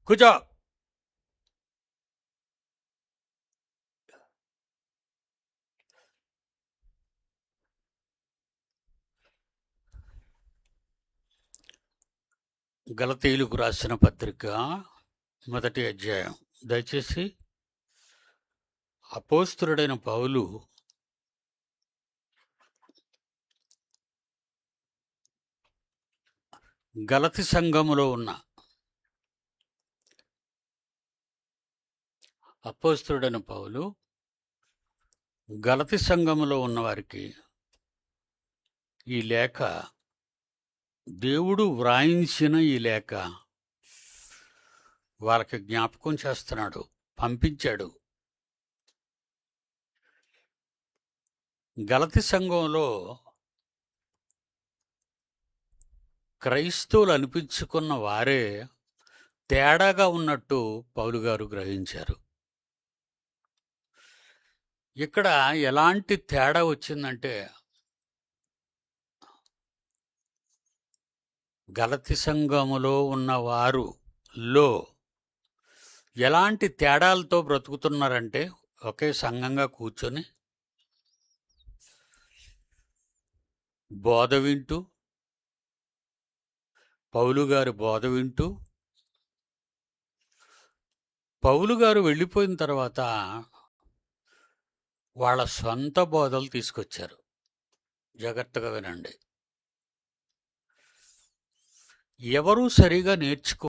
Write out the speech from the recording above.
కూర్చో. గలతీయులకు రాసిన పత్రిక మొదటి అధ్యాయం. దయచేసి అపోస్తులుడైన పౌలు గలతి సంఘములో ఉన్న గలతి సంఘములో ఉన్న వారికి ఈ లేఖ, దేవుడు వ్రాయించిన ఈ లేఖ వాళ్ళకి జ్ఞాపకం చేస్తున్నాడు, పంపించాడు. గలతి సంఘంలో క్రైస్తవులు అనిపించుకున్న వారే తేడాగా ఉన్నట్టు పౌలు గారు గ్రహించారు. ఇక్కడ ఎలాంటి తేడా వచ్చిందంటే, గలతి సంఘములో ఉన్నవారులో ఎలాంటి తేడాలతో బ్రతుకుతున్నారంటే, ఒకే సంఘంగా కూర్చొని బోధ వింటూ, పౌలు గారి బోధ వింటూ, పౌలు గారు వెళ్ళిపోయిన తర్వాత వాళ్ళ సొంత బోధలు తీసుకొచ్చారు. జాగ్రత్తగా వినండి. ఎవరూ సరిగా